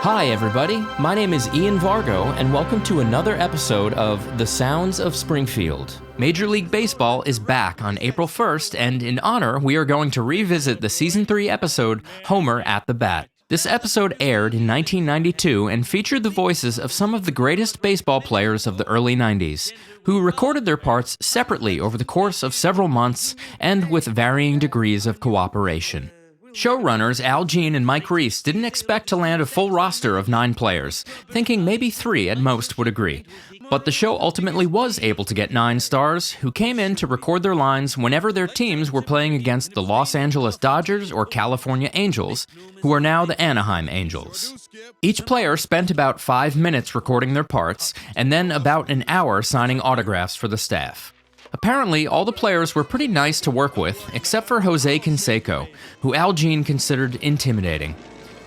Hi everybody, my name is Ian Vargo and welcome to another episode of The Sounds of Springfield. Major League Baseball is back on April 1st, and in honor, we are going to revisit the Season 3 episode, Homer at the Bat. This episode aired in 1992 and featured the voices of some of the greatest baseball players of the early 90s, who recorded their parts separately over the course of several months and with varying degrees of cooperation. Showrunners Al Jean and Mike Reiss didn't expect to land a full roster of 9 players, thinking maybe 3 at most would agree. But the show ultimately was able to get 9 stars, who came in to record their lines whenever their teams were playing against the Los Angeles Dodgers or California Angels, who are now the Anaheim Angels. Each player spent about 5 minutes recording their parts, and then about an hour signing autographs for the staff. Apparently, all the players were pretty nice to work with, except for Jose Canseco, who Al Jean considered intimidating.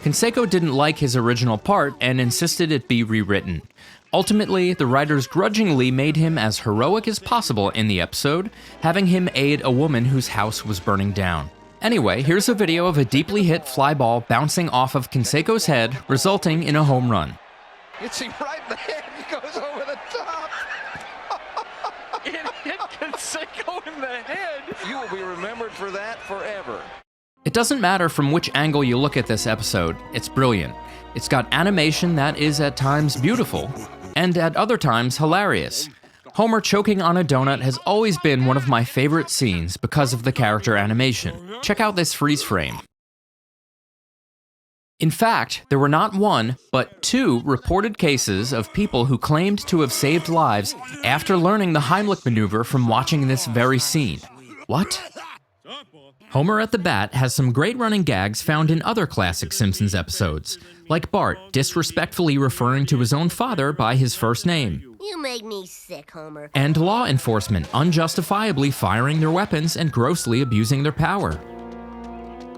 Canseco didn't like his original part and insisted it be rewritten. Ultimately, the writers grudgingly made him as heroic as possible in the episode, having him aid a woman whose house was burning down. Anyway, here's a video of a deeply hit fly ball bouncing off of Canseco's head, resulting in a home run. It's him right in the head, he goes over the top. It hit Canseco in the head. You will be remembered for that forever. It doesn't matter from which angle you look at this episode, it's brilliant. It's got animation that is at times beautiful, and at other times hilarious. Homer choking on a donut has always been one of my favorite scenes because of the character animation. Check out this freeze frame. In fact, there were not 1, but 2 reported cases of people who claimed to have saved lives after learning the Heimlich maneuver from watching this very scene. What? Homer at the Bat has some great running gags found in other classic Simpsons episodes, like Bart disrespectfully referring to his own father by his first name. You make me sick, Homer. And law enforcement unjustifiably firing their weapons and grossly abusing their power.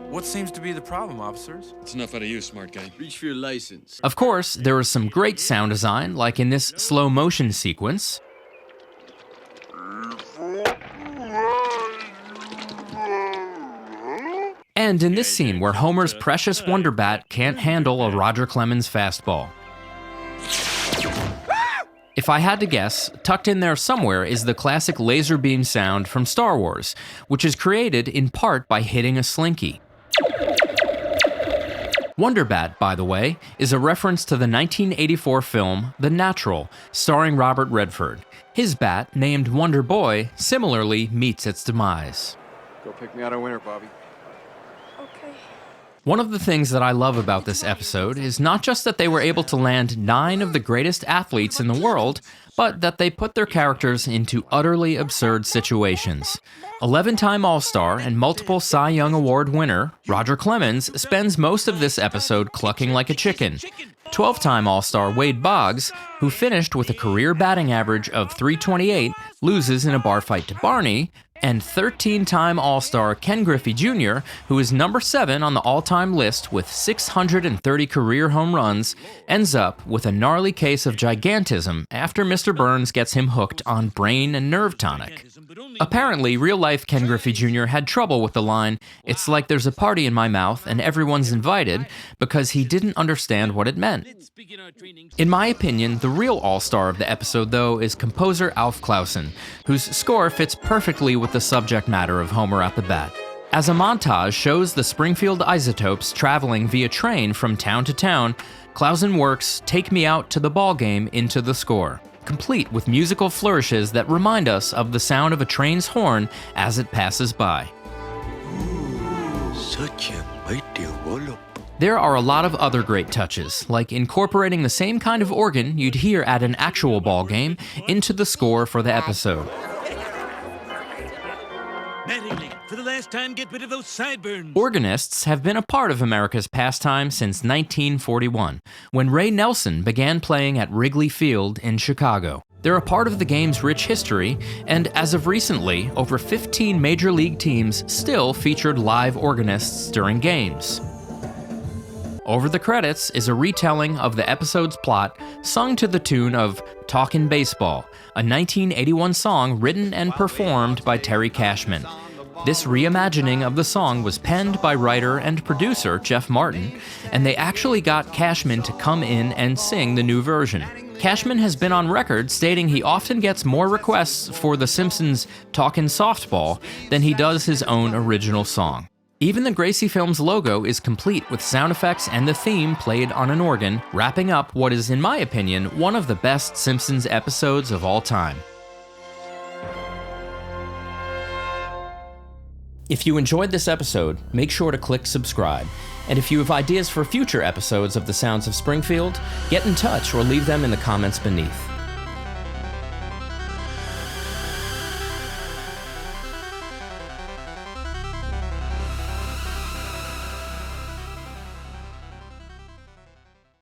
What seems to be the problem, officers? It's enough out of you, smart guy. Reach for your license. Of course, there is some great sound design, like in this slow motion sequence. And in this scene where Homer's precious Wonder Bat can't handle a Roger Clemens fastball. If I had to guess, tucked in there somewhere is the classic laser beam sound from Star Wars, which is created in part by hitting a slinky. Wonder Bat, by the way, is a reference to the 1984 film The Natural, starring Robert Redford. His bat, named Wonder Boy, similarly meets its demise. Go pick me out a winner, Bobby. One of the things that I love about this episode is not just that they were able to land 9 of the greatest athletes in the world, but that they put their characters into utterly absurd situations. 11-time All-Star and multiple Cy Young Award winner, Roger Clemens, spends most of this episode clucking like a chicken. 12-time All-Star Wade Boggs, who finished with a career batting average of .328, loses in a bar fight to Barney, and 13-time All-Star Ken Griffey Jr., who is number 7 on the all-time list with 630 career home runs, ends up with a gnarly case of gigantism after Mr. Burns gets him hooked on brain and nerve tonic. Apparently, real-life Ken Griffey Jr. had trouble with the line, "It's like there's a party in my mouth and everyone's invited," because he didn't understand what it meant. In my opinion, the real all-star of the episode, though, is composer Alf Clausen, whose score fits perfectly with the subject matter of Homer at the Bat. As a montage shows the Springfield Isotopes traveling via train from town to town, Clausen works "Take Me Out to the Ball Game" into the score, complete with musical flourishes that remind us of the sound of a train's horn as it passes by. Such a mighty wallop. There are a lot of other great touches, like incorporating the same kind of organ you'd hear at an actual ball game into the score for the episode. Mattingly, for the last time, get rid of those sideburns. Organists have been a part of America's pastime since 1941, when Ray Nelson began playing at Wrigley Field in Chicago. They're a part of the game's rich history, and as of recently, over 15 major league teams still featured live organists during games. Over the credits is a retelling of the episode's plot, sung to the tune of "Talkin' Baseball," a 1981 song written and performed by Terry Cashman. This reimagining of the song was penned by writer and producer Jeff Martin, and they actually got Cashman to come in and sing the new version. Cashman has been on record stating he often gets more requests for The Simpsons' Talkin' Softball than he does his own original song. Even the Gracie Films logo is complete with sound effects and the theme played on an organ, wrapping up what is, in my opinion, one of the best Simpsons episodes of all time. If you enjoyed this episode, make sure to click subscribe. And if you have ideas for future episodes of The Sounds of Springfield, get in touch or leave them in the comments beneath.